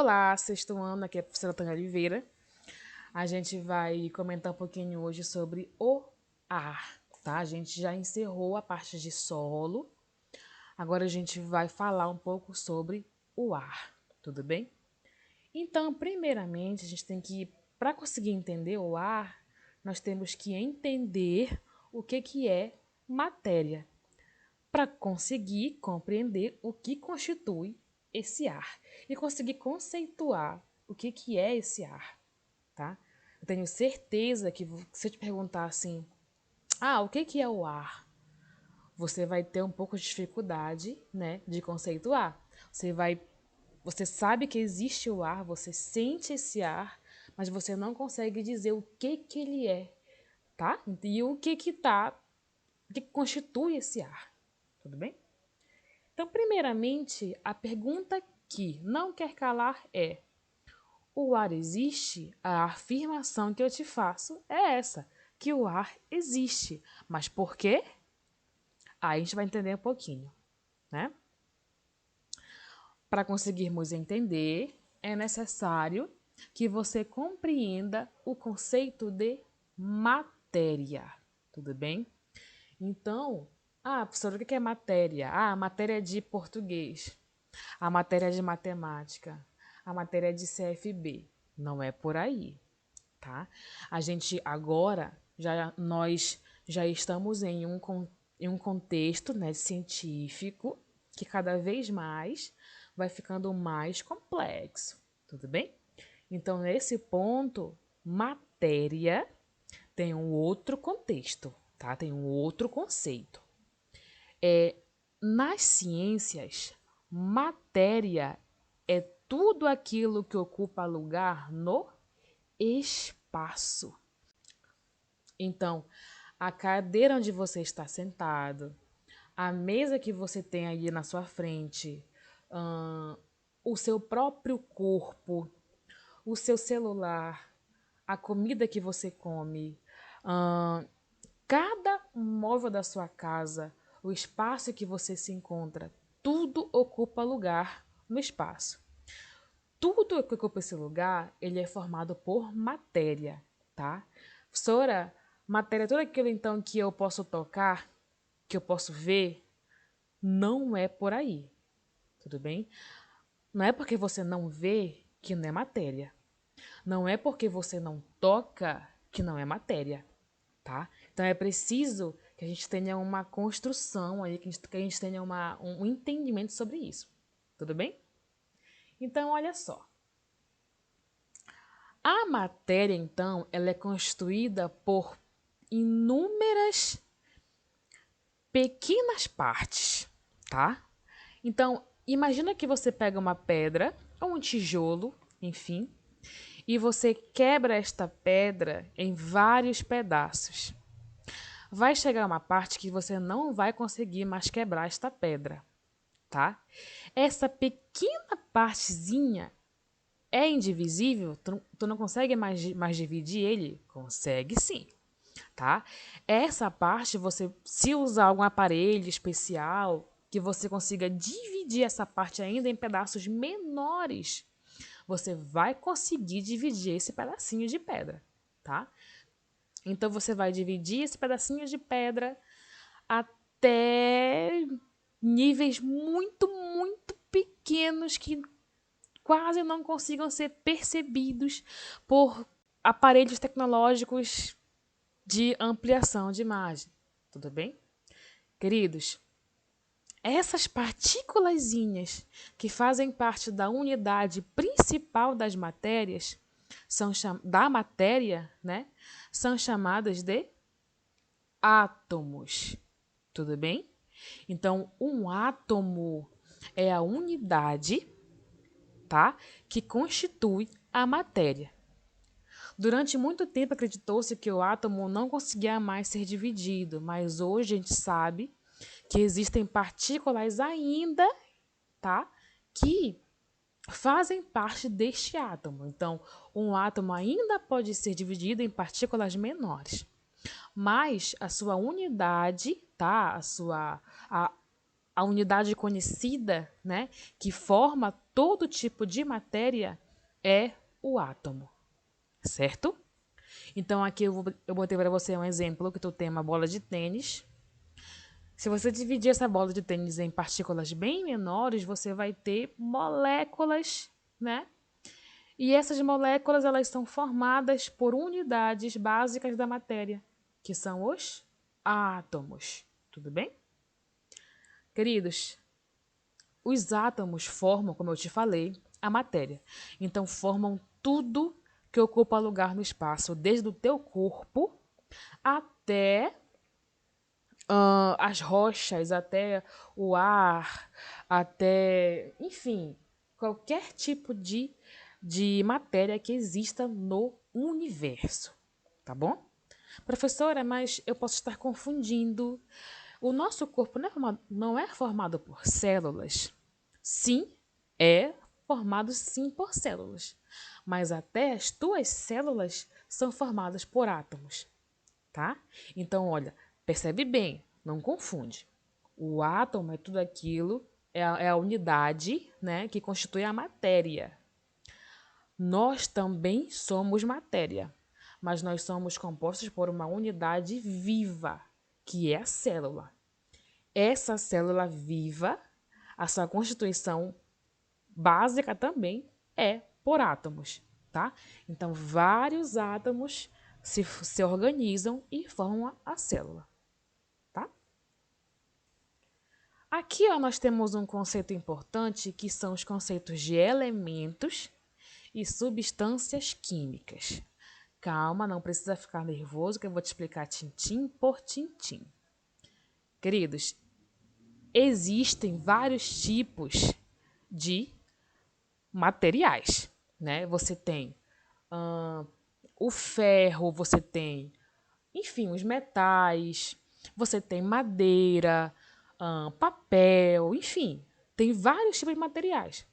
Olá, sexto ano, aqui é a professora Tânia Oliveira. A gente vai comentar um pouquinho hoje sobre o ar, tá? A gente já encerrou a parte de solo, agora a gente vai falar um pouco sobre o ar, tudo bem? Então, primeiramente, a gente tem que, para conseguir entender o ar, nós temos que entender o que é matéria, para conseguir compreender o que constitui esse ar e conseguir conceituar o que é esse ar, tá? Eu tenho certeza que se eu te perguntar assim, o que é o ar? Você vai ter um pouco de dificuldade, né, de conceituar. Você sabe que existe o ar, você sente esse ar, mas você não consegue dizer o que ele é, tá? E o que constitui esse ar, tudo bem? Então, primeiramente, a pergunta que não quer calar é: o ar existe? A afirmação que eu te faço é essa, que o ar existe. Mas por quê? Aí a gente vai entender um pouquinho, né? Para conseguirmos entender, é necessário que você compreenda o conceito de matéria, tudo bem? Então, professora, o que é matéria? A matéria é de português, a matéria é de matemática, a matéria é de CFB. Não é por aí, tá? A gente agora, nós já estamos em um contexto, né, científico que cada vez mais vai ficando mais complexo, tudo bem? Então, nesse ponto, matéria tem um outro contexto, tá? Tem um outro conceito. Nas ciências, matéria é tudo aquilo que ocupa lugar no espaço. Então, a cadeira onde você está sentado, a mesa que você tem aí na sua frente, o seu próprio corpo, o seu celular, a comida que você come, cada móvel da sua casa, o espaço que você se encontra, tudo ocupa lugar no espaço. Tudo que ocupa esse lugar, ele é formado por matéria, tá? Professora, matéria é tudo aquilo então que eu posso tocar, que eu posso ver, não é por aí, tudo bem? Não é porque você não vê que não é matéria. Não é porque você não toca que não é matéria, tá? Então é preciso que a gente tenha uma construção aí, que a gente tenha um entendimento sobre isso, tudo bem? Então, olha só. A matéria, então, ela é construída por inúmeras pequenas partes, tá? Então, imagina que você pega uma pedra ou um tijolo, enfim, e você quebra esta pedra em vários pedaços. Vai chegar uma parte que você não vai conseguir mais quebrar esta pedra, tá? Essa pequena partezinha é indivisível? Tu não consegue mais dividir ele? Consegue sim, tá? Essa parte, se usar algum aparelho especial, que você consiga dividir essa parte ainda em pedaços menores, você vai conseguir dividir esse pedacinho de pedra, tá? Então, você vai dividir esse pedacinho de pedra até níveis muito pequenos que quase não consigam ser percebidos por aparelhos tecnológicos de ampliação de imagem. Tudo bem? Queridos, essas partículazinhas que fazem parte da unidade principal das matérias, da matéria, né, são chamadas de átomos. Tudo bem? Então, um átomo é a unidade, tá, que constitui a matéria. Durante muito tempo acreditou-se que o átomo não conseguia mais ser dividido, mas hoje a gente sabe que existem partículas ainda, tá, que fazem parte deste átomo. Então, um átomo ainda pode ser dividido em partículas menores, mas a sua unidade, tá, a a unidade conhecida, né, que forma todo tipo de matéria é o átomo, certo? Então aqui eu botei para você um exemplo que tu tem uma bola de tênis. Se você dividir essa bola de tênis em partículas bem menores, você vai ter moléculas, né? E essas moléculas elas são formadas por unidades básicas da matéria, que são os átomos. Tudo bem? Queridos, os átomos formam, como eu te falei, a matéria. Então formam tudo que ocupa lugar no espaço, desde o teu corpo até as rochas, até o ar, até, enfim, qualquer tipo de matéria que exista no universo, tá bom? Professora, mas eu posso estar confundindo. O nosso corpo não é formado por células. Sim, é formado sim por células, mas até as tuas células são formadas por átomos, tá? Então, olha, percebe bem, não confunde. O átomo é tudo aquilo, é a unidade, né, que constitui a matéria. Nós também somos matéria, mas nós somos compostos por uma unidade viva, que é a célula. Essa célula viva, a sua constituição básica também é por átomos, tá? Então, vários átomos se organizam e formam a célula, tá? Aqui, ó, nós temos um conceito importante que são os conceitos de elementos e substâncias químicas. Calma, não precisa ficar nervoso que eu vou te explicar tintim por tintim. Queridos, existem vários tipos de materiais, né? Você tem o ferro, você tem, enfim, os metais, você tem madeira, papel, enfim, tem vários tipos de materiais.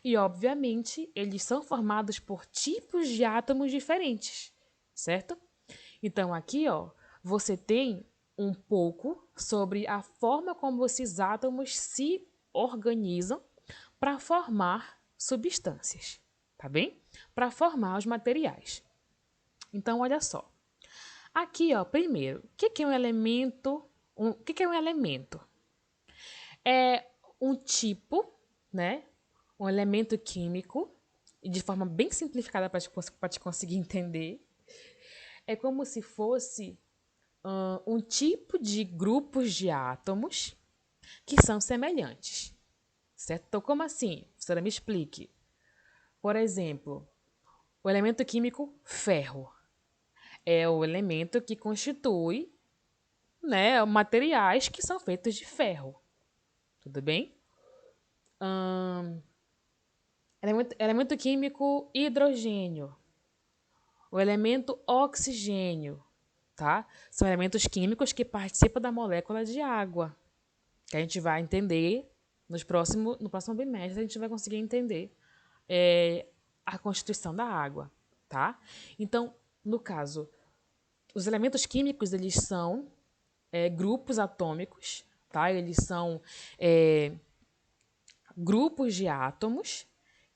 E, obviamente, eles são formados por tipos de átomos diferentes, certo? Então, aqui, ó, você tem um pouco sobre a forma como esses átomos se organizam para formar substâncias, tá bem? Para formar os materiais. Então, olha só. Aqui, ó, primeiro, o que é um elemento? O que é um elemento? É um tipo, né? Um elemento químico, e de forma bem simplificada para te conseguir entender. É como se fosse um tipo de grupos de átomos que são semelhantes, certo? Então, como assim? Professora, me explique. Por exemplo, o elemento químico ferro é o elemento que constitui, né, materiais que são feitos de ferro. Tudo bem? Elemento químico hidrogênio. O elemento oxigênio, tá? São elementos químicos que participam da molécula de água, que a gente vai entender no próximo bimestre, a gente vai conseguir entender a constituição da água, tá? Então, no caso, os elementos químicos, eles são grupos atômicos, tá? Eles são grupos de átomos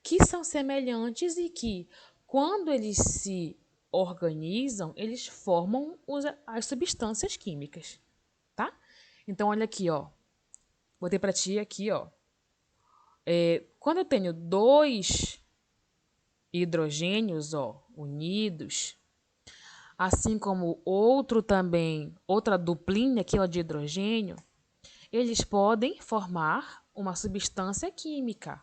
que são semelhantes e que, quando eles se organizam, eles formam as substâncias químicas, tá? Então, olha aqui, ó. Botei para ti aqui, ó. Quando eu tenho dois hidrogênios, ó, unidos, assim como outra duplinha aqui, ó, de hidrogênio, eles podem formar uma substância química,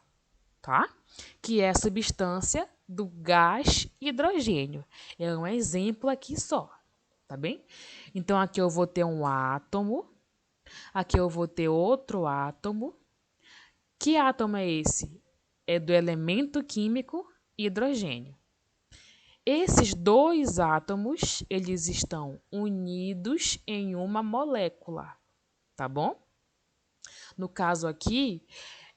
tá? Que é a substância do gás hidrogênio. É um exemplo aqui só, tá bem? Então, aqui eu vou ter um átomo, aqui eu vou ter outro átomo. Que átomo é esse? É do elemento químico hidrogênio. Esses dois átomos, eles estão unidos em uma molécula, tá bom? No caso aqui,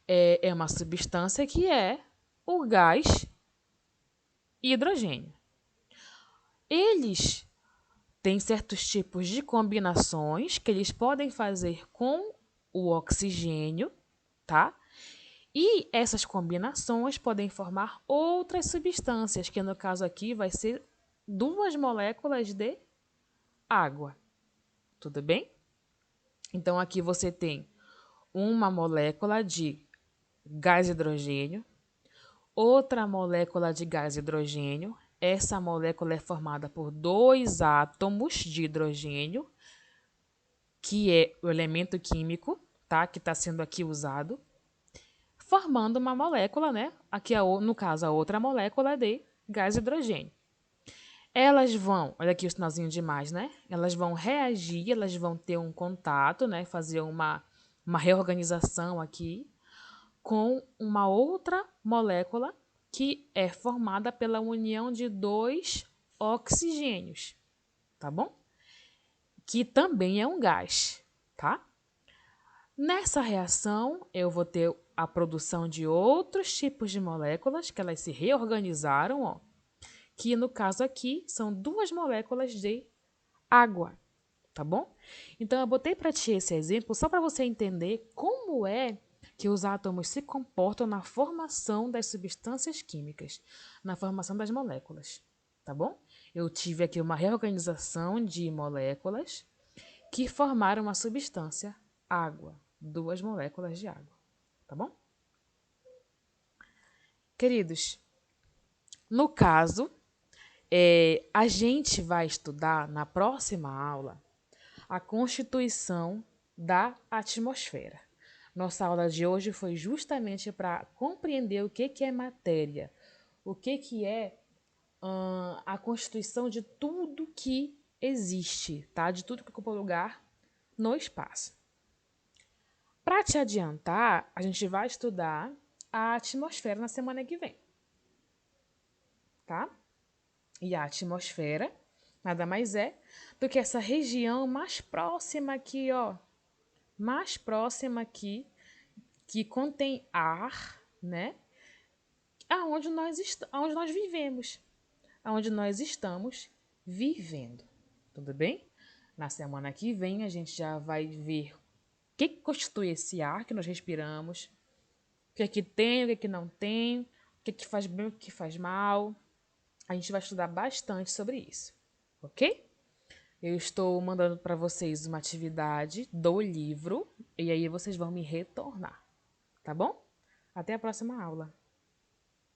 é uma substância que é o gás hidrogênio. Eles têm certos tipos de combinações que eles podem fazer com o oxigênio, tá? E essas combinações podem formar outras substâncias, que no caso aqui vai ser 2 moléculas de água. Tudo bem? Então aqui você tem uma molécula de gás hidrogênio, outra molécula de gás hidrogênio. Essa molécula é formada por 2 átomos de hidrogênio, que é o elemento químico, tá? Que está sendo aqui usado, formando uma molécula, né? Aqui, no caso, a outra molécula de gás hidrogênio. Elas vão, olha aqui o sinalzinho de mais, né? Elas vão reagir, elas vão ter um contato, né? Fazer uma reorganização aqui com uma outra molécula que é formada pela união de 2 oxigênios, tá bom? Que também é um gás, tá? Nessa reação, eu vou ter a produção de outros tipos de moléculas que elas se reorganizaram, ó, que no caso aqui são 2 moléculas de água, tá bom? Então eu botei para ti esse exemplo só para você entender como é que os átomos se comportam na formação das substâncias químicas, na formação das moléculas, tá bom? Eu tive aqui uma reorganização de moléculas que formaram uma substância, água, 2 moléculas de água, tá bom? Queridos, no caso, a gente vai estudar na próxima aula a constituição da atmosfera. Nossa aula de hoje foi justamente para compreender o que é matéria, o que é a constituição de tudo que existe, tá? De tudo que ocupa lugar no espaço. Para te adiantar, a gente vai estudar a atmosfera na semana que vem, tá? E a atmosfera nada mais é do que essa região mais próxima aqui, ó, mais próxima aqui, que contém ar, né? Aonde nós vivemos, aonde nós estamos vivendo, tudo bem? Na semana que vem a gente já vai ver o que constitui esse ar que nós respiramos, o que é que tem, o que é que não tem, o que é que faz bem, o que faz mal. A gente vai estudar bastante sobre isso, ok? Eu estou mandando para vocês uma atividade do livro e aí vocês vão me retornar, tá bom? Até a próxima aula.